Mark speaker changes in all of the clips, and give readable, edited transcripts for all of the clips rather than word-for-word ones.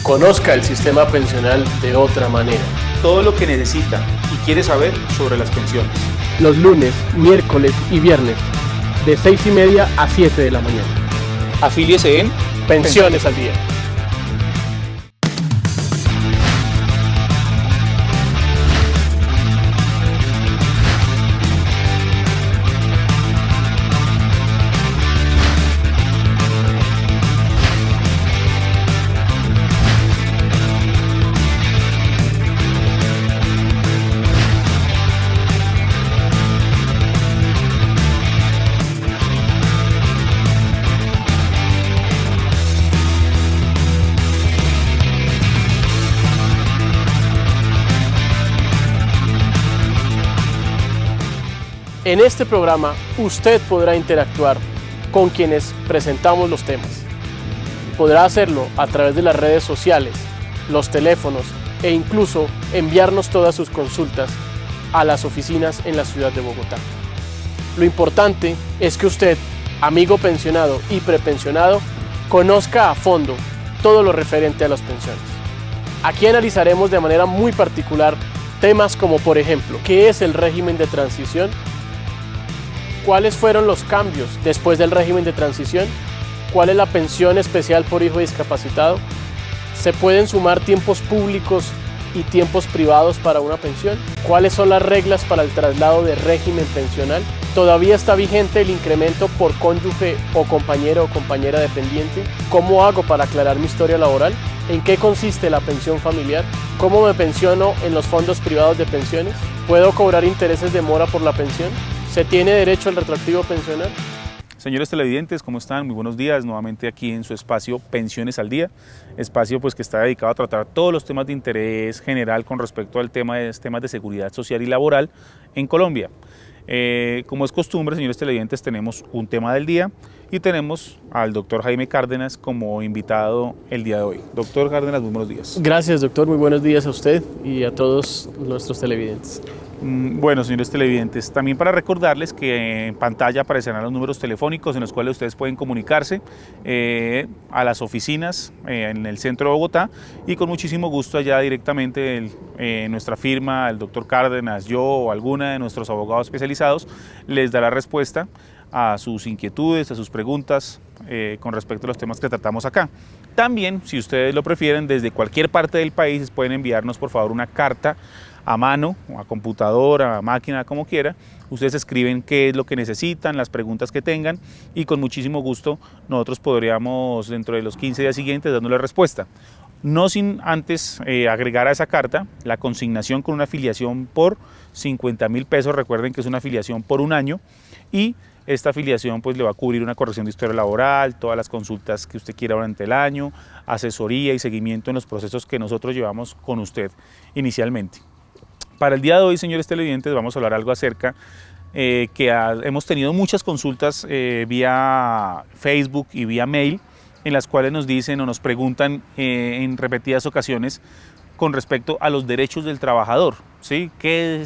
Speaker 1: Conozca el sistema pensional de otra manera.
Speaker 2: Todo lo que necesita y quiere saber sobre las pensiones.
Speaker 1: Los lunes, miércoles y viernes, de 6:30 a 7 de la mañana.
Speaker 2: Afíliese en
Speaker 1: Pensiones al Día. En este programa usted podrá interactuar con quienes presentamos los temas. Podrá hacerlo a través de las redes sociales, los teléfonos e incluso enviarnos todas sus consultas a las oficinas en la ciudad de Bogotá. Lo importante es que usted, amigo pensionado y prepensionado, conozca a fondo todo lo referente a las pensiones. Aquí analizaremos de manera muy particular temas como, por ejemplo, ¿qué es el régimen de transición? ¿Cuáles fueron los cambios después del régimen de transición? ¿Cuál es la pensión especial por hijo discapacitado? ¿Se pueden sumar tiempos públicos y tiempos privados para una pensión? ¿Cuáles son las reglas para el traslado de régimen pensional? ¿Todavía está vigente el incremento por cónyuge o compañero o compañera dependiente? ¿Cómo hago para aclarar mi historia laboral? ¿En qué consiste la pensión familiar? ¿Cómo me pensiono en los fondos privados de pensiones? ¿Puedo cobrar intereses de mora por la pensión? ¿Se tiene derecho al retroactivo pensional?
Speaker 2: Señores televidentes, ¿cómo están? Muy buenos días, nuevamente aquí en su espacio Pensiones al Día, espacio pues que está dedicado a tratar todos los temas de interés general con respecto al temas de seguridad social y laboral en Colombia. Como es costumbre, señores televidentes, tenemos un tema del día y tenemos al doctor Jaime Cárdenas como invitado el día de hoy. Doctor Cárdenas, muy buenos días.
Speaker 1: Gracias, doctor, muy buenos días a usted y a todos nuestros televidentes.
Speaker 2: Bueno, señores televidentes, también para recordarles que en pantalla aparecerán los números telefónicos en los cuales ustedes pueden comunicarse a las oficinas en el centro de Bogotá y con muchísimo gusto allá directamente nuestra firma, el doctor Cárdenas, yo o alguna de nuestros abogados especializados les dará respuesta a sus inquietudes, a sus preguntas con respecto a los temas que tratamos acá. También, si ustedes lo prefieren, desde cualquier parte del país pueden enviarnos por favor una carta a mano, a computadora, a máquina, como quiera. Ustedes escriben qué es lo que necesitan, las preguntas que tengan y con muchísimo gusto nosotros podríamos dentro de los 15 días siguientes dándole respuesta. No sin antes agregar a esa carta la consignación con una afiliación por 50.000 pesos. Recuerden que es una afiliación por un año y esta afiliación pues le va a cubrir una corrección de historia laboral, todas las consultas que usted quiera durante el año, asesoría y seguimiento en los procesos que nosotros llevamos con usted inicialmente. Para el día de hoy, señores televidentes, vamos a hablar algo acerca hemos tenido muchas consultas vía Facebook y vía mail en las cuales nos dicen o nos preguntan en repetidas ocasiones con respecto a los derechos del trabajador, ¿sí? ¿Qué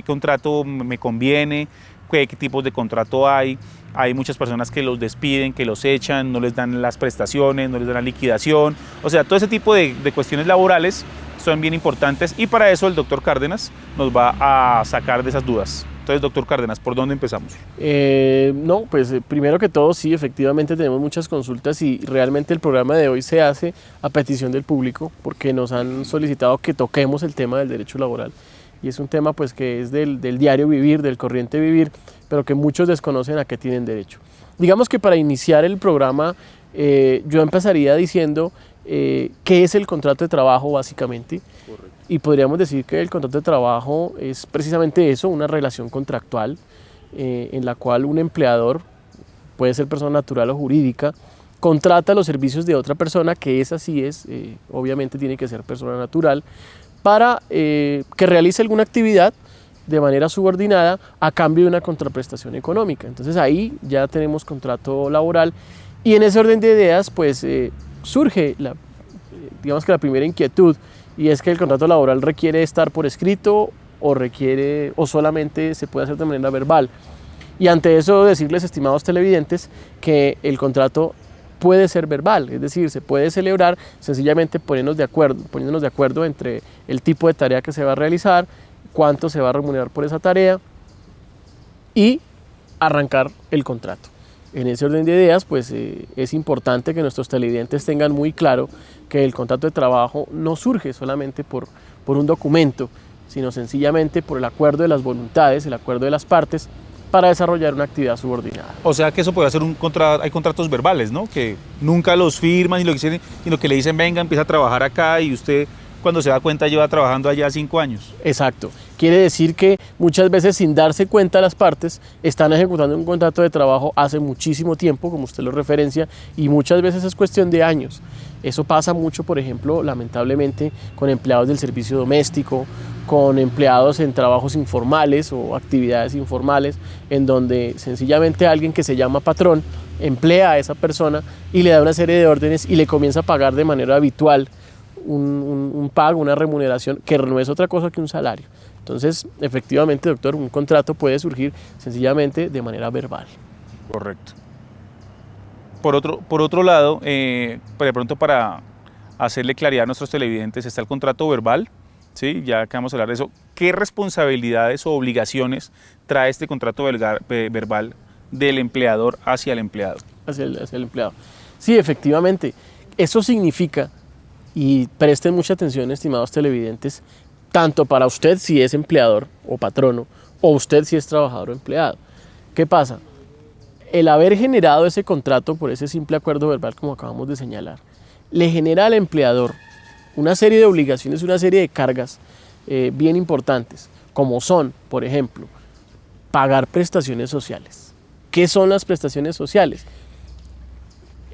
Speaker 2: contrato me conviene? ¿Qué tipos de contrato hay? Hay muchas personas que los despiden, que los echan, no les dan las prestaciones, no les dan la liquidación. O sea, todo ese tipo de cuestiones laborales son bien importantes y para eso el doctor Cárdenas nos va a sacar de esas dudas. Entonces, doctor Cárdenas, ¿por dónde empezamos?
Speaker 1: Primero que todo, sí, efectivamente tenemos muchas consultas y realmente el programa de hoy se hace a petición del público porque nos han solicitado que toquemos el tema del derecho laboral. Y es un tema pues que es del diario vivir, del corriente vivir, pero que muchos desconocen a qué tienen derecho. Digamos que para iniciar el programa yo empezaría diciendo qué es el contrato de trabajo básicamente. Correcto. Y podríamos decir que el contrato de trabajo es precisamente eso, una relación contractual en la cual un empleador, puede ser persona natural o jurídica, contrata los servicios de otra persona, que esa sí es, obviamente tiene que ser persona natural, para que realice alguna actividad de manera subordinada a cambio de una contraprestación económica. Entonces ahí ya tenemos contrato laboral y en ese orden de ideas pues surge digamos que la primera inquietud, y es que el contrato laboral requiere estar por escrito o solamente se puede hacer de manera verbal. Y ante eso decirles, estimados televidentes, que el contrato puede ser verbal, es decir, se puede celebrar sencillamente poniéndonos de acuerdo entre el tipo de tarea que se va a realizar, cuánto se va a remunerar por esa tarea y arrancar el contrato. En ese orden de ideas, pues es importante que nuestros televidentes tengan muy claro que el contrato de trabajo no surge solamente por un documento, sino sencillamente por el acuerdo de las voluntades, el acuerdo de las partes para desarrollar una actividad subordinada.
Speaker 2: O sea que eso puede ser un contrato, hay contratos verbales, ¿no? Que nunca los firman y lo que dicen, sino que le dicen, venga, empieza a trabajar acá y usted cuando se da cuenta lleva trabajando allá 5 años.
Speaker 1: Exacto. Quiere decir que muchas veces sin darse cuenta las partes están ejecutando un contrato de trabajo hace muchísimo tiempo, como usted lo referencia, y muchas veces es cuestión de años. Eso pasa mucho, por ejemplo, lamentablemente, con empleados del servicio doméstico, con empleados en trabajos informales o actividades informales, en donde sencillamente alguien que se llama patrón emplea a esa persona y le da una serie de órdenes y le comienza a pagar de manera habitual un pago, una remuneración que no es otra cosa que un salario. Entonces, efectivamente, doctor, un contrato puede surgir sencillamente de manera verbal.
Speaker 2: Correcto. Por otro lado, de pronto para hacerle claridad a nuestros televidentes, está el contrato verbal, ¿sí? Ya que vamos a hablar de eso. ¿Qué responsabilidades o obligaciones trae este contrato verbal del empleador hacia el empleado?
Speaker 1: Hacia el empleado. Sí, efectivamente. Eso significa, y presten mucha atención, estimados televidentes, tanto para usted si es empleador o patrono, o usted si es trabajador o empleado. ¿Qué pasa? El haber generado ese contrato por ese simple acuerdo verbal, como acabamos de señalar, le genera al empleador una serie de obligaciones, una serie de cargas bien importantes, como son, por ejemplo, pagar prestaciones sociales. ¿Qué son las prestaciones sociales?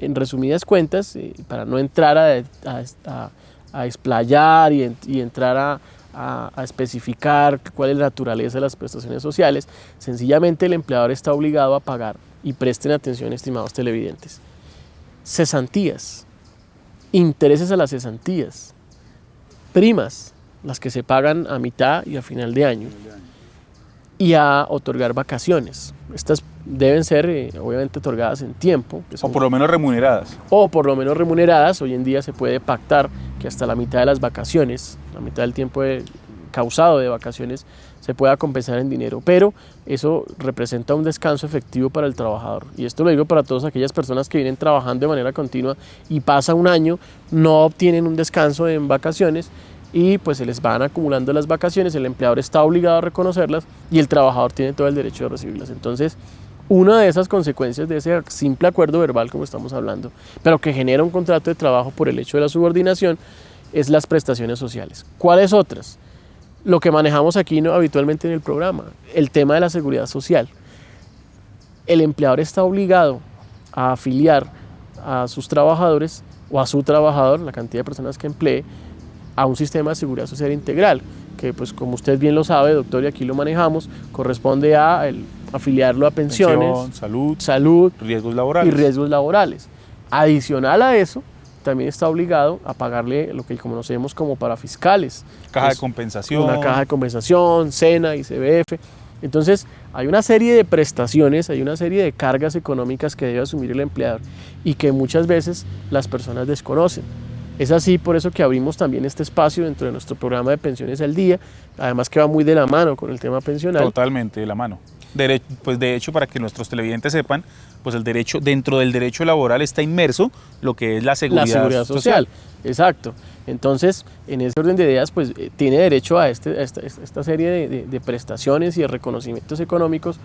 Speaker 1: En resumidas cuentas, para no entrar a explayar y entrar a especificar cuál es la naturaleza de las prestaciones sociales, sencillamente el empleador está obligado a pagar, y presten atención, estimados televidentes, cesantías, intereses a las cesantías, primas, las que se pagan a mitad y a final de año, y a otorgar vacaciones. Estas deben ser obviamente otorgadas en tiempo.
Speaker 2: O por lo menos remuneradas.
Speaker 1: O por lo menos remuneradas. Hoy en día se puede pactar que hasta la mitad de las vacaciones, la mitad del tiempo causado de vacaciones, se pueda compensar en dinero. Pero eso representa un descanso efectivo para el trabajador. Y esto lo digo para todas aquellas personas que vienen trabajando de manera continua y pasa un año, no obtienen un descanso en vacaciones, y pues se les van acumulando las vacaciones, el empleador está obligado a reconocerlas y el trabajador tiene todo el derecho de recibirlas. Entonces, una de esas consecuencias de ese simple acuerdo verbal, como estamos hablando, pero que genera un contrato de trabajo por el hecho de la subordinación, es las prestaciones sociales. ¿Cuáles otras? Lo que manejamos aquí habitualmente en el programa, el tema de la seguridad social. El empleador está obligado a afiliar a sus trabajadores o a su trabajador, la cantidad de personas que emplee, a un sistema de seguridad social integral, que pues como usted bien lo sabe, doctor, y aquí lo manejamos, corresponde a afiliarlo a pensiones, salud,
Speaker 2: riesgos laborales.
Speaker 1: Y riesgos laborales. Adicional a eso, también está obligado a pagarle lo que conocemos como parafiscales.
Speaker 2: Caja de compensación.
Speaker 1: Una caja de compensación, SENA y CBF. Entonces, hay una serie de prestaciones, hay una serie de cargas económicas que debe asumir el empleador y que muchas veces las personas desconocen. Es así por eso que abrimos también este espacio dentro de nuestro programa de Pensiones al Día, además que va muy de la mano con el tema pensional.
Speaker 2: Totalmente de la mano. Pues de hecho, para que nuestros televidentes sepan, pues dentro del derecho laboral está inmerso lo que es la seguridad social.
Speaker 1: Exacto. Entonces, en ese orden de ideas, pues tiene derecho a esta serie de prestaciones y de reconocimientos económicos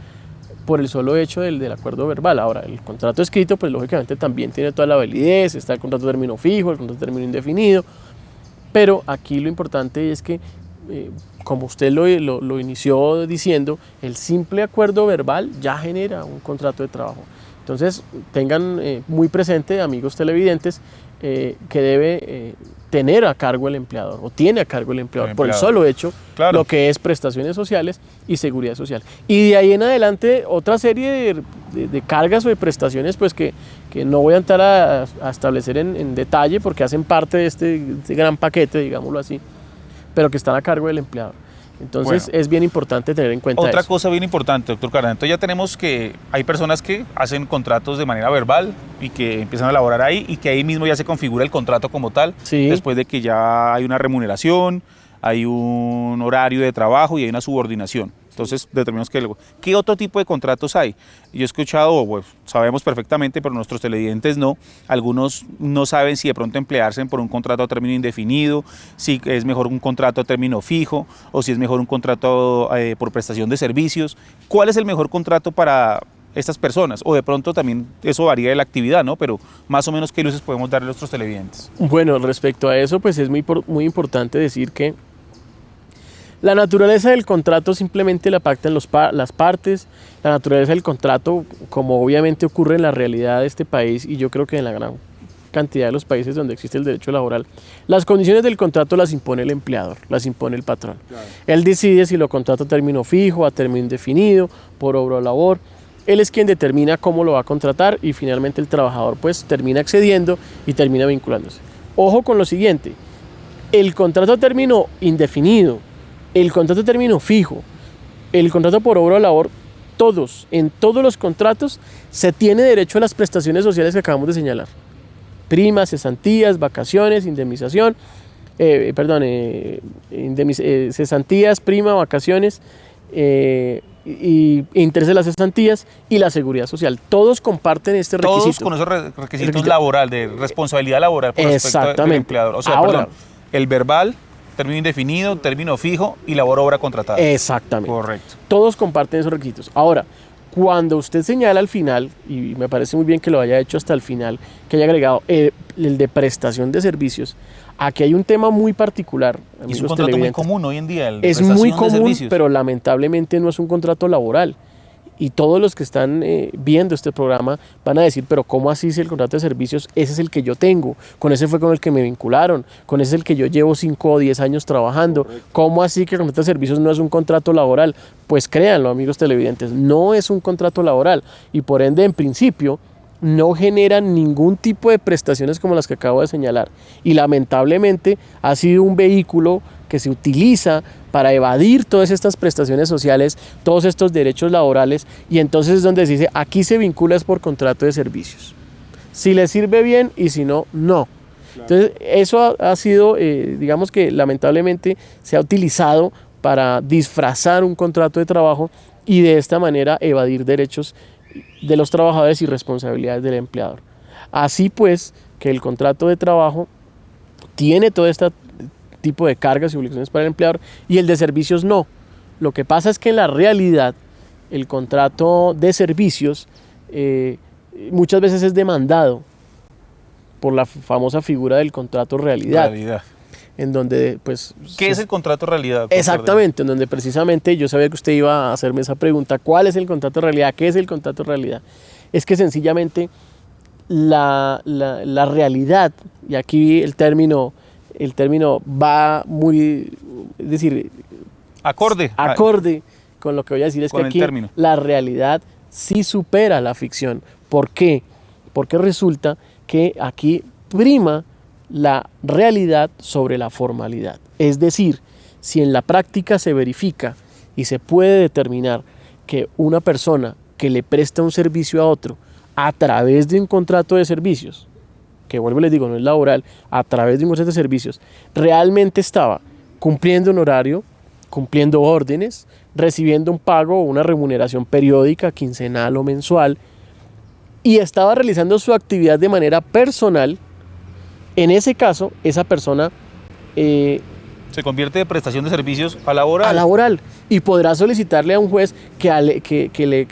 Speaker 1: por el solo hecho del acuerdo verbal. Ahora, el contrato escrito, pues lógicamente también tiene toda la validez, está el contrato de término fijo, el contrato de término indefinido, pero aquí lo importante es que, como usted lo inició diciendo, el simple acuerdo verbal ya genera un contrato de trabajo. Entonces, tengan muy presente, amigos televidentes, que debe tener a cargo el empleador, o tiene a cargo el empleador, por el solo hecho, claro, lo que es prestaciones sociales y seguridad social. Y de ahí en adelante, otra serie de cargas o de prestaciones, pues que no voy a entrar a establecer en detalle, porque hacen parte de este gran paquete, digámoslo así, pero que están a cargo del empleador. Entonces
Speaker 2: Bueno,
Speaker 1: es bien importante tener en cuenta
Speaker 2: otra
Speaker 1: eso.
Speaker 2: cosa bien importante, doctor Cardán, entonces ya tenemos que hay personas que hacen contratos de manera verbal y que empiezan a elaborar ahí y que ahí mismo ya se configura el contrato como tal,
Speaker 1: Sí.
Speaker 2: después de que ya hay una remuneración, hay un horario de trabajo y hay una subordinación. Entonces determinamos qué otro tipo de contratos hay. Yo he escuchado, pues, sabemos perfectamente, pero nuestros televidentes no. Algunos no saben si de pronto emplearse por un contrato a término indefinido, si es mejor un contrato a término fijo o si es mejor un contrato por prestación de servicios. ¿Cuál es el mejor contrato para estas personas? O de pronto también eso varía de la actividad, ¿no? Pero más o menos qué luces podemos darle a nuestros televidentes.
Speaker 1: Bueno, respecto a eso, pues es muy importante decir que la naturaleza del contrato simplemente la pactan las partes. La naturaleza del contrato, como obviamente ocurre en la realidad de este país, y yo creo que en la gran cantidad de los países donde existe el derecho laboral, las condiciones del contrato las impone el empleador, las impone el patrón. Claro. Él decide si lo contrata a término fijo, a término indefinido, por obra o labor. Él es quien determina cómo lo va a contratar y finalmente el trabajador pues termina accediendo y termina vinculándose. Ojo con lo siguiente, el contrato a término indefinido, el contrato a término fijo, el contrato por obra o labor, en todos los contratos se tiene derecho a las prestaciones sociales que acabamos de señalar. Primas, cesantías, vacaciones, indemnización, cesantías, prima, vacaciones, y interés de las cesantías y la seguridad social. Todos comparten este requisito.
Speaker 2: Todos con esos requisitos laboral, de responsabilidad laboral por respecto del empleador. O sea, ahora, el verbal, término indefinido, término fijo y labor-obra contratada.
Speaker 1: Exactamente.
Speaker 2: Correcto.
Speaker 1: Todos comparten esos requisitos. Ahora, cuando usted señala al final, y me parece muy bien que lo haya hecho hasta el final, que haya agregado el de prestación de servicios, aquí hay un tema muy particular.
Speaker 2: Y es un contrato muy común hoy en día. El de
Speaker 1: es muy común,
Speaker 2: de servicios.
Speaker 1: Pero lamentablemente no es un contrato laboral. Y todos los que están viendo este programa van a decir, pero ¿cómo así si el contrato de servicios, ese es el que yo tengo? Con ese fue con el que me vincularon, con ese es el que yo llevo 5 o 10 años trabajando. Correcto. ¿Cómo así que el contrato de servicios no es un contrato laboral? Pues créanlo, amigos televidentes, no es un contrato laboral y por ende, en principio, no generan ningún tipo de prestaciones como las que acabo de señalar. Y lamentablemente ha sido un vehículo que se utiliza para evadir todas estas prestaciones sociales, todos estos derechos laborales, y entonces es donde se dice, aquí se vincula es por contrato de servicios. Si le sirve bien y si no, no. Claro. Entonces eso ha sido, digamos que lamentablemente se ha utilizado para disfrazar un contrato de trabajo y de esta manera evadir derechos de los trabajadores y responsabilidades del empleador. Así pues, que el contrato de trabajo tiene todo este tipo de cargas y obligaciones para el empleador y el de servicios no. Lo que pasa es que en la realidad el contrato de servicios muchas veces es demandado por la famosa figura del contrato realidad. En donde, pues...
Speaker 2: ¿Qué es el contrato realidad?
Speaker 1: Exactamente, en donde precisamente yo sabía que usted iba a hacerme esa pregunta. ¿Cuál es el contrato realidad? ¿Qué es el contrato realidad? Es que sencillamente la realidad, y aquí el término va muy, es decir, acorde con lo que voy a decir, es que aquí la realidad sí supera la ficción. ¿Por qué? Porque resulta que aquí prima la realidad sobre la formalidad. Es decir, si en la práctica se verifica y se puede determinar que una persona que le presta un servicio a otro a través de un contrato de servicios, que vuelvo y les digo, no es laboral, a través de un contrato de servicios, realmente estaba cumpliendo un horario, cumpliendo órdenes, recibiendo un pago o una remuneración periódica, quincenal o mensual, y estaba realizando su actividad de manera personal, en ese caso, esa persona
Speaker 2: se convierte de prestación de servicios a laboral.
Speaker 1: A laboral. Y podrá solicitarle a un juez que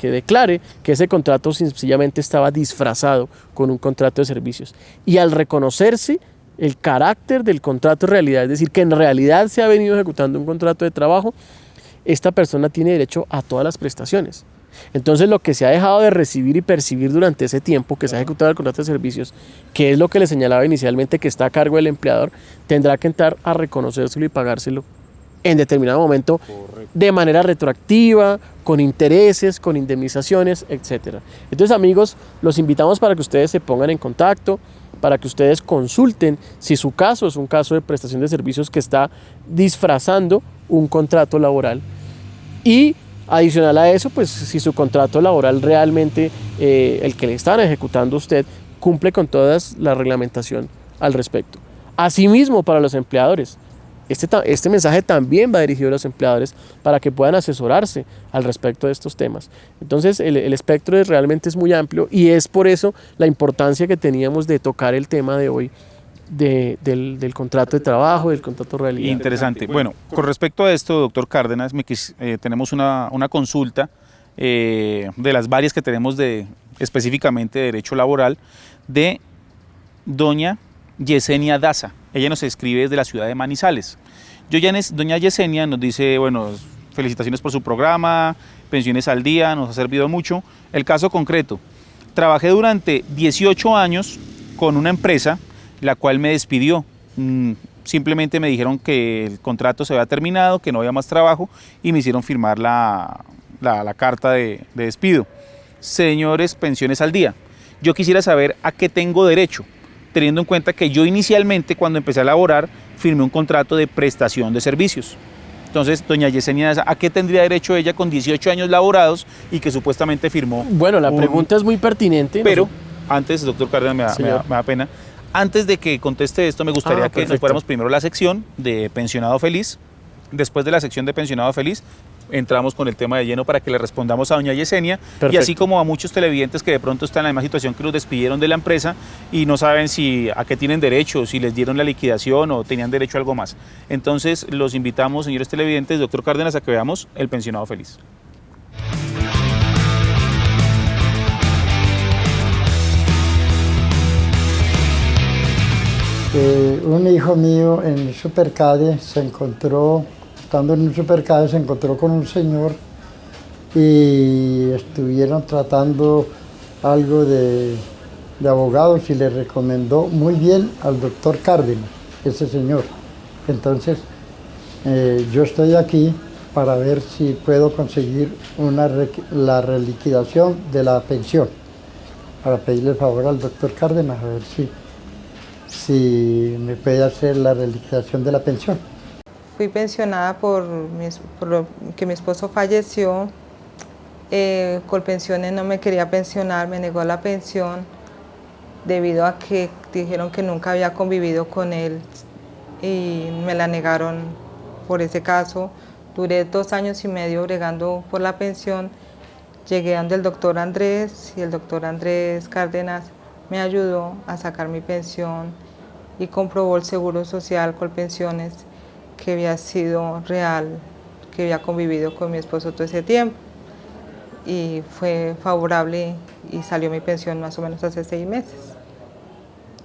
Speaker 1: declare que ese contrato sencillamente estaba disfrazado con un contrato de servicios. Y al reconocerse el carácter del contrato de realidad, es decir, que en realidad se ha venido ejecutando un contrato de trabajo, esta persona tiene derecho a todas las prestaciones. Entonces lo que se ha dejado de recibir y percibir durante ese tiempo que se ha ejecutado el contrato de servicios, que es lo que le señalaba inicialmente que está a cargo del empleador, tendrá que entrar a reconocérselo y pagárselo en determinado momento. Correcto. De manera retroactiva, con intereses, con indemnizaciones, etc. Entonces, amigos, los invitamos para que ustedes se pongan en contacto, para que ustedes consulten si su caso es un caso de prestación de servicios que está disfrazando un contrato laboral. Y adicional a eso, pues si su contrato laboral realmente, el que le están ejecutando a usted, cumple con toda la reglamentación al respecto. Asimismo, para los empleadores, este mensaje también va dirigido a los empleadores para que puedan asesorarse al respecto de estos temas. Entonces, el espectro realmente es muy amplio y es por eso la importancia que teníamos de tocar el tema de hoy del contrato de trabajo, del contrato de realidad.
Speaker 2: Interesante. Bueno, con respecto a esto, doctor Cárdenas, tenemos una consulta de las varias que tenemos específicamente de derecho laboral de doña Yesenia Daza. Ella nos escribe desde la ciudad de Manizales. Doña Yesenia nos dice, bueno, felicitaciones por su programa, pensiones al día, nos ha servido mucho. El caso concreto, trabajé durante 18 años con una empresa, la cual me despidió. Simplemente me dijeron que el contrato se había terminado, que no había más trabajo y me hicieron firmar la carta de despido. Señores, pensiones al día. Yo quisiera saber a qué tengo derecho, teniendo en cuenta que yo inicialmente, cuando empecé a laborar, firmé un contrato de prestación de servicios. Entonces, doña Yesenia, ¿a qué tendría derecho ella con 18 años laborados y que supuestamente firmó?
Speaker 1: Bueno, la pregunta es muy pertinente.
Speaker 2: Pero, antes, doctor Cárdenas, me da pena, antes de que conteste esto, me gustaría que nos fuéramos primero a la sección de pensionado feliz. Después de la sección de pensionado feliz, entramos con el tema de lleno para que le respondamos a doña Yesenia. Perfecto. Y así como a muchos televidentes que de pronto están en la misma situación, que los despidieron de la empresa y no saben a qué tienen derecho, si les dieron la liquidación o tenían derecho a algo más. Entonces los invitamos, señores televidentes, doctor Cárdenas, a que veamos el pensionado feliz.
Speaker 3: Un hijo mío en el Supercade estando en un Supercade, se encontró con un señor y estuvieron tratando algo de abogados y le recomendó muy bien al doctor Cárdenas, ese señor. Entonces, yo estoy aquí para ver si puedo conseguir la reliquidación de la pensión, para pedirle el favor al doctor Cárdenas a ver si me puede hacer la reliquidación de la pensión.
Speaker 4: Fui pensionada por que mi esposo falleció. Colpensiones no me quería pensionar, me negó la pensión debido a que dijeron que nunca había convivido con él y me la negaron por ese caso. Duré 2 años y medio bregando por la pensión. Llegué donde el doctor Andrés y el doctor Andrés Cárdenas me ayudó a sacar mi pensión y comprobó el Seguro Social Colpensiones que había sido real, que había convivido con mi esposo todo ese tiempo. Y fue favorable y salió mi pensión más o menos hace 6 meses.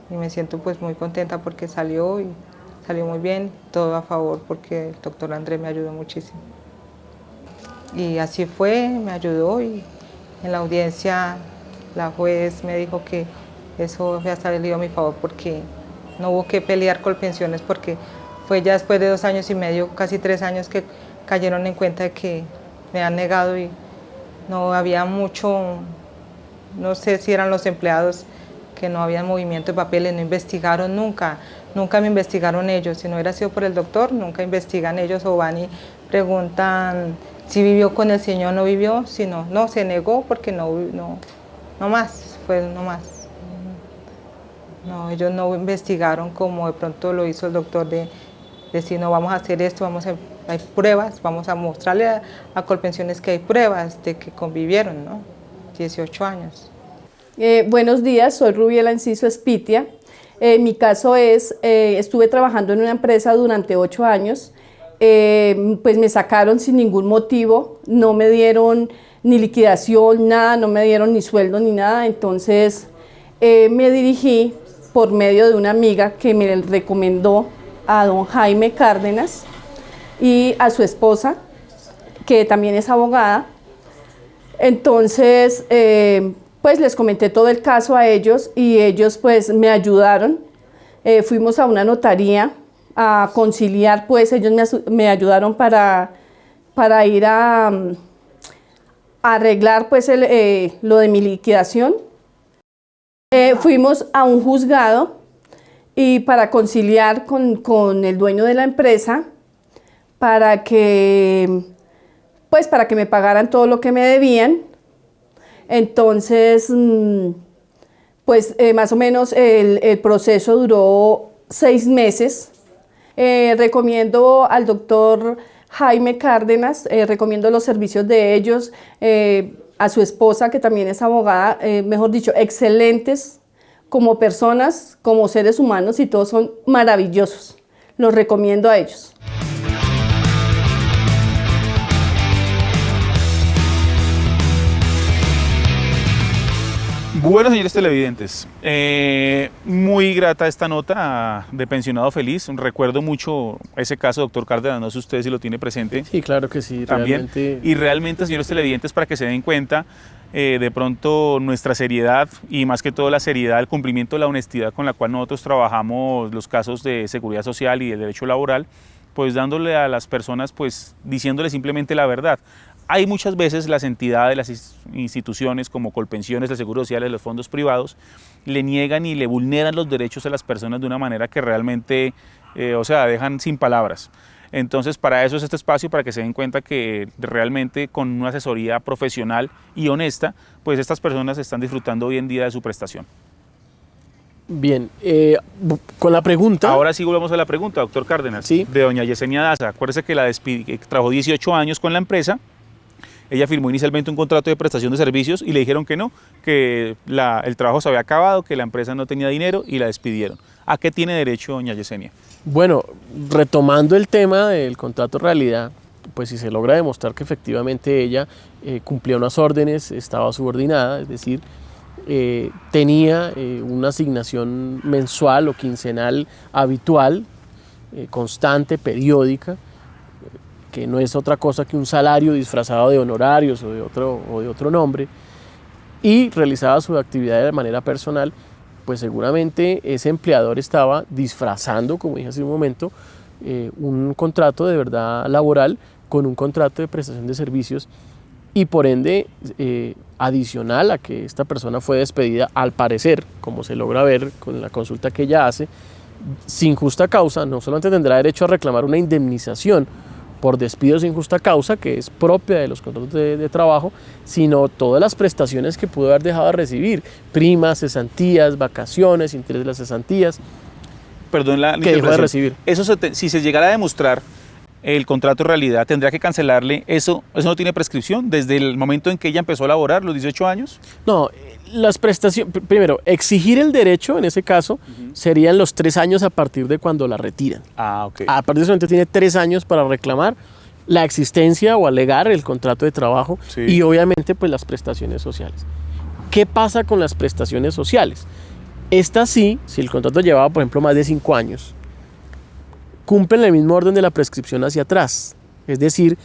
Speaker 4: Y me siento pues muy contenta porque salió y salió muy bien, todo a favor porque el doctor Andrés me ayudó muchísimo. Y así fue, me ayudó y en la audiencia la juez me dijo que eso había salido a mi favor porque no hubo que pelear Colpensiones porque fue ya después de 2 años y medio, casi 3 años que cayeron en cuenta de que me han negado y no había mucho, no sé si eran los empleados que no había movimiento de papeles, no investigaron nunca me investigaron ellos, si no hubiera sido por el doctor, nunca investigan ellos o van y preguntan si vivió con el señor o no vivió, si no, se negó porque no más, fue no más. No, ellos no investigaron como de pronto lo hizo el doctor de decir, no, vamos a hacer esto, hay pruebas, vamos a mostrarle a Colpensiones que hay pruebas de que convivieron, ¿no? 18 años.
Speaker 5: Buenos días, soy Rubiela Enciso Espitia. Mi caso es, estuve trabajando en una empresa durante 8 años, pues me sacaron sin ningún motivo, no me dieron ni liquidación, nada, no me dieron ni sueldo ni nada, entonces me dirigí por medio de una amiga que me recomendó a don Jaime Cárdenas y a su esposa, que también es abogada. Entonces, pues les comenté todo el caso a ellos y ellos pues me ayudaron. Fuimos a una notaría a conciliar, pues ellos me ayudaron para ir a arreglar pues lo de mi liquidación. Fuimos a un juzgado y para conciliar con el dueño de la empresa para que me pagaran todo lo que me debían. Entonces, más o menos el proceso duró 6 meses. Recomiendo al doctor Jaime Cárdenas, recomiendo los servicios de ellos, a su esposa que también es abogada, mejor dicho, excelentes como personas, como seres humanos, y todos son maravillosos. Los recomiendo a ellos.
Speaker 2: Bueno, señores televidentes, muy grata esta nota de pensionado feliz. Recuerdo mucho ese caso, doctor Cárdenas, no sé usted si lo tiene presente.
Speaker 1: Sí, claro que sí,
Speaker 2: también.
Speaker 1: Realmente.
Speaker 2: Y realmente, señores televidentes, para que se den cuenta de pronto nuestra seriedad y más que todo la seriedad, el cumplimiento de la honestidad con la cual nosotros trabajamos los casos de seguridad social y del derecho laboral, pues dándole a las personas, pues diciéndole simplemente la verdad. Hay muchas veces las entidades, las instituciones como Colpensiones, el Seguro Social, los fondos privados, le niegan y le vulneran los derechos a las personas de una manera que realmente, dejan sin palabras. Entonces, para eso es este espacio, para que se den cuenta que realmente con una asesoría profesional y honesta, pues estas personas están disfrutando hoy en día de su prestación.
Speaker 1: Bien, con la pregunta.
Speaker 2: Ahora sí volvemos a la pregunta, doctor Cárdenas,
Speaker 1: sí,
Speaker 2: de doña Yesenia Daza. Acuérdese que que trabajó 18 años con la empresa. Ella firmó inicialmente un contrato de prestación de servicios y le dijeron que no, que el trabajo se había acabado, que la empresa no tenía dinero y la despidieron. ¿A qué tiene derecho doña Yesenia?
Speaker 1: Bueno, retomando el tema del contrato realidad, pues si se logra demostrar que efectivamente ella cumplía unas órdenes, estaba subordinada, es decir, tenía una asignación mensual o quincenal habitual, constante, periódica, que no es otra cosa que un salario disfrazado de honorarios o de otro nombre, y realizaba su actividad de manera personal, pues seguramente ese empleador estaba disfrazando, como dije hace un momento, un contrato de verdad laboral con un contrato de prestación de servicios, y por ende, adicional a que esta persona fue despedida, al parecer, como se logra ver con la consulta que ella hace, sin justa causa, no solamente tendrá derecho a reclamar una indemnización por despido sin justa causa, que es propia de los contratos de trabajo, sino todas las prestaciones que pudo haber dejado de recibir, primas, cesantías, vacaciones, interés de las cesantías,
Speaker 2: perdón la
Speaker 1: que dejó de recibir.
Speaker 2: Eso si se llegara a demostrar el contrato de realidad, ¿tendría que cancelarle? ¿Eso no tiene prescripción desde el momento en que ella empezó a laborar, los 18 años?
Speaker 1: No, las prestaciones, primero, exigir el derecho, en ese caso, serían los 3 años a partir de cuando la retiran.
Speaker 2: Ah, ok.
Speaker 1: A partir de ese momento tiene 3 años para reclamar la existencia o alegar el contrato de trabajo, sí, y obviamente pues las prestaciones sociales. ¿Qué pasa con las prestaciones sociales? Estas sí, si el contrato llevaba, por ejemplo, más de 5 años, cumplen el mismo orden de la prescripción hacia atrás. Es decir,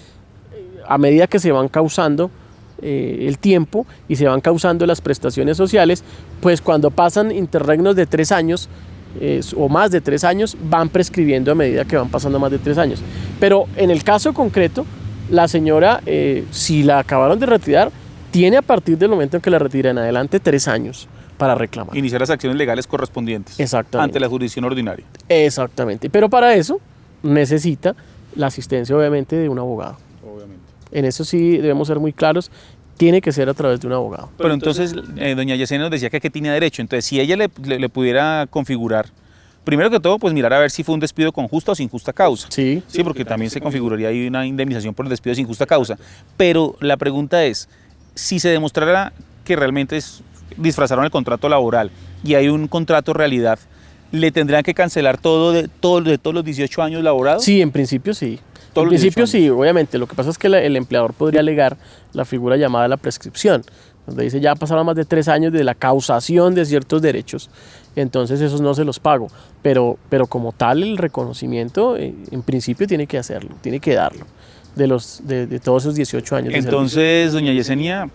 Speaker 1: a medida que se van causando el tiempo y se van causando las prestaciones sociales, pues cuando pasan interregnos de 3 años o más de 3 años, van prescribiendo a medida que van pasando más de 3 años. Pero en el caso concreto, la señora, si la acabaron de retirar, tiene a partir del momento en que la retiran en adelante 3 años para reclamar.
Speaker 2: Iniciar las acciones legales correspondientes.
Speaker 1: Exactamente.
Speaker 2: Ante la jurisdicción ordinaria.
Speaker 1: Exactamente. Pero para eso necesita la asistencia, obviamente, de un abogado.
Speaker 2: Obviamente.
Speaker 1: En eso sí debemos ser muy claros. Tiene que ser a través de un abogado.
Speaker 2: Pero entonces, doña Yesenia nos decía que tenía derecho. Entonces, si ella le pudiera configurar, primero que todo, pues mirar a ver si fue un despido con justa o sin justa causa.
Speaker 1: Sí.
Speaker 2: Sí, porque también se configuraría ahí una indemnización por el despido sin justa causa. Pero la pregunta es, si se demostrara que realmente disfrazaron el contrato laboral y hay un contrato realidad, ¿le tendrían que cancelar todo de todos los 18 años laborados?
Speaker 1: Sí, en principio sí. En principio sí, obviamente. Lo que pasa es que el empleador podría alegar la figura llamada la prescripción, donde dice ya pasaron más de 3 años de la causación de ciertos derechos, entonces esos no se los pago. Pero como tal, el reconocimiento en principio tiene que hacerlo, tiene que darlo. De todos esos 18 años.
Speaker 2: Entonces, doña Yesenia,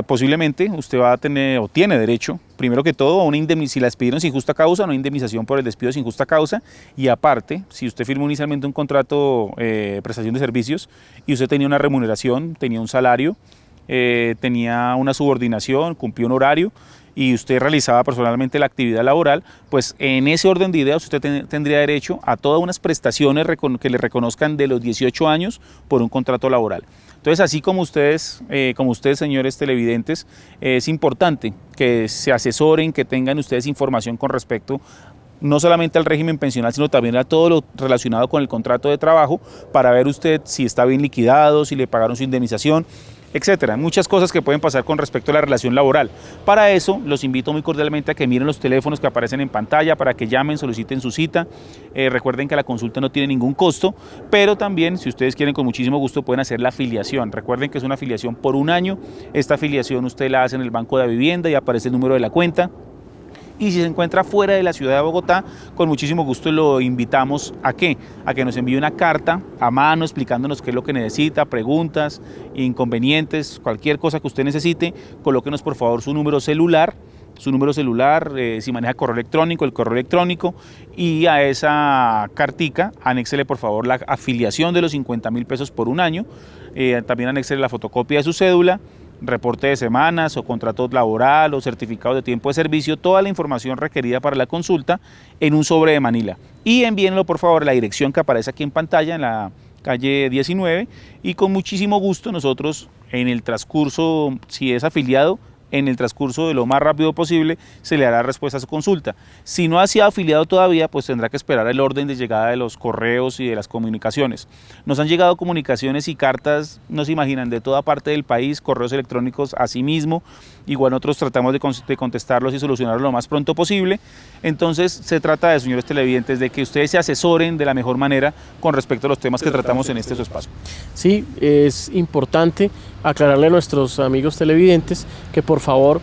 Speaker 2: posiblemente usted va a tener o tiene derecho, primero que todo, a una indemnización, si la despidieron sin justa causa, una indemnización por el despido sin justa causa, y aparte, si usted firmó inicialmente un contrato de prestación de servicios y usted tenía una remuneración, tenía un salario, tenía una subordinación, cumplió un horario y usted realizaba personalmente la actividad laboral, pues en ese orden de ideas usted tendría derecho a todas unas prestaciones que le reconozcan de los 18 años por un contrato laboral. Entonces, así como ustedes, señores televidentes, es importante que se asesoren, que tengan ustedes información con respecto no solamente al régimen pensional, sino también a todo lo relacionado con el contrato de trabajo, para ver usted si está bien liquidado, si le pagaron su indemnización, etcétera. Muchas cosas que pueden pasar con respecto a la relación laboral. Para eso, los invito muy cordialmente a que miren los teléfonos que aparecen en pantalla, para que llamen, soliciten su cita. Recuerden que la consulta no tiene ningún costo, pero también, si ustedes quieren, con muchísimo gusto pueden hacer la afiliación. Recuerden que es una afiliación por un año. Esta afiliación usted la hace en el Banco de Vivienda y aparece el número de la cuenta. Y si se encuentra fuera de la ciudad de Bogotá, con muchísimo gusto lo invitamos a que nos envíe una carta a mano explicándonos qué es lo que necesita, preguntas, inconvenientes, cualquier cosa que usted necesite. Colóquenos por favor su número celular, si maneja correo electrónico, el correo electrónico, y a esa cartica anéxele por favor la afiliación de los 50.000 pesos por un año, también anéxele la fotocopia de su cédula, reporte de semanas o contrato laboral o certificado de tiempo de servicio, toda la información requerida para la consulta en un sobre de manila, y envíenlo por favor a la dirección que aparece aquí en pantalla, en la calle 19, y con muchísimo gusto nosotros en el transcurso, si es afiliado, en el transcurso de lo más rápido posible se le dará respuesta a su consulta. Si no ha sido afiliado todavía, pues tendrá que esperar el orden de llegada de los correos y de las comunicaciones. Nos han llegado comunicaciones y cartas, no se imaginan, de toda parte del país, correos electrónicos asimismo. Igual nosotros tratamos de contestarlos y solucionarlos lo más pronto posible. Entonces se trata de, señores televidentes, de que ustedes se asesoren de la mejor manera con respecto a los temas que tratamos en este su espacio.
Speaker 1: Sí, es importante aclararle a nuestros amigos televidentes que por favor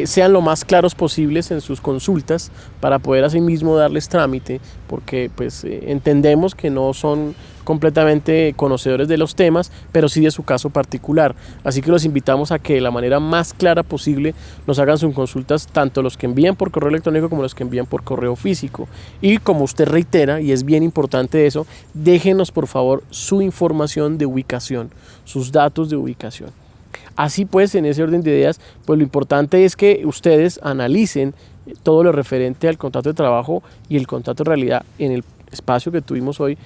Speaker 1: sean lo más claros posibles en sus consultas para poder asimismo darles trámite, porque pues entendemos que no son completamente conocedores de los temas, pero sí de su caso particular. Así que los invitamos a que de la manera más clara posible nos hagan sus consultas, tanto los que envían por correo electrónico como los que envían por correo físico. Y como usted reitera, y es bien importante eso, déjenos por favor su información de ubicación, sus datos de ubicación. Así pues, en ese orden de ideas, pues lo importante es que ustedes analicen todo lo referente al contrato de trabajo y el contrato de realidad en el espacio que tuvimos hoy,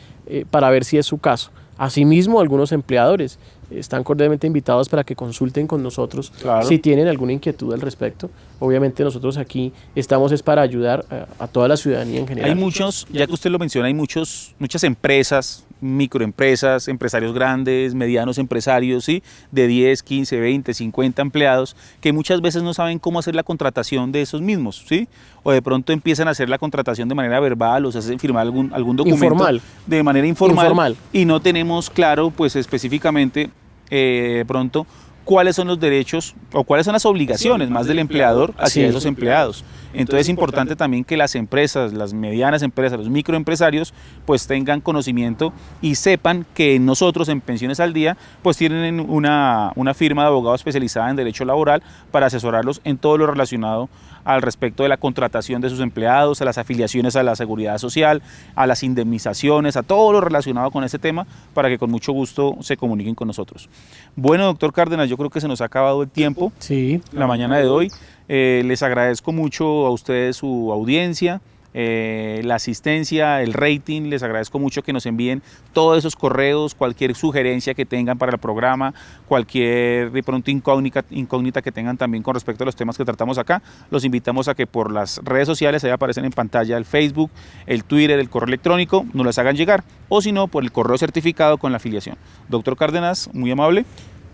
Speaker 1: para ver si es su caso. Asimismo, algunos empleadores están cordialmente invitados para que consulten con nosotros, claro, si tienen alguna inquietud al respecto. Obviamente nosotros aquí estamos es para ayudar a toda la ciudadanía en general.
Speaker 2: Hay muchos, ya que usted lo menciona, hay muchas empresas, microempresas, empresarios grandes, medianos empresarios, ¿sí?, de 10, 15, 20, 50 empleados, que muchas veces no saben cómo hacer la contratación de esos mismos, ¿sí? O de pronto empiezan a hacer la contratación de manera verbal o se hacen firmar algún documento
Speaker 1: informal,
Speaker 2: de manera informal, y no tenemos claro pues específicamente de pronto cuáles son los derechos o cuáles son las obligaciones más del empleador hacia esos empleados. Entonces es importante también que las empresas, las medianas empresas, los microempresarios, pues tengan conocimiento y sepan que nosotros en Pensiones al Día pues tienen una firma de abogado especializada en derecho laboral para asesorarlos en todo lo relacionado al respecto de la contratación de sus empleados, a las afiliaciones a la seguridad social, a las indemnizaciones, a todo lo relacionado con ese tema, para que con mucho gusto se comuniquen con nosotros. Bueno, doctor Cárdenas, yo creo que se nos ha acabado el tiempo,
Speaker 1: sí,
Speaker 2: la mañana de hoy. Les agradezco mucho a ustedes su audiencia, la asistencia, el rating. Les agradezco mucho que nos envíen todos esos correos, cualquier sugerencia que tengan para el programa, cualquier de pronto incógnita que tengan también con respecto a los temas que tratamos acá. Los invitamos a que por las redes sociales, ahí aparecen en pantalla el Facebook, el Twitter, el correo electrónico, nos las hagan llegar, o si no, por el correo certificado con la afiliación. Doctor Cárdenas, muy amable.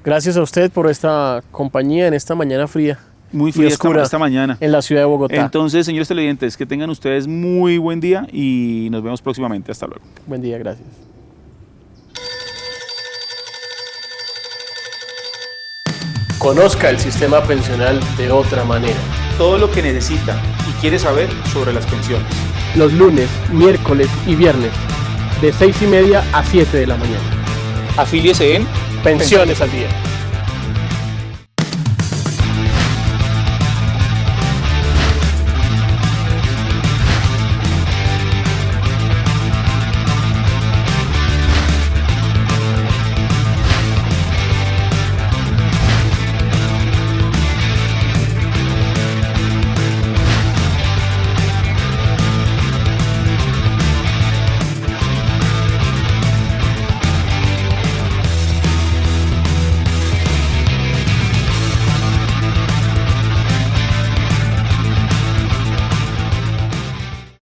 Speaker 1: Gracias a usted por esta compañía en esta mañana fría.
Speaker 2: Muy fría esta mañana
Speaker 1: en la ciudad de Bogotá.
Speaker 2: Entonces, señores televidentes, que tengan ustedes muy buen día y nos vemos próximamente. Hasta luego.
Speaker 1: Buen día, gracias. Conozca el sistema pensional de otra manera.
Speaker 2: Todo lo que necesita y quiere saber sobre las pensiones.
Speaker 1: Los lunes, miércoles y viernes, de 6:30 a 7 de la mañana.
Speaker 2: Afíliese en
Speaker 1: Pensiones al Día.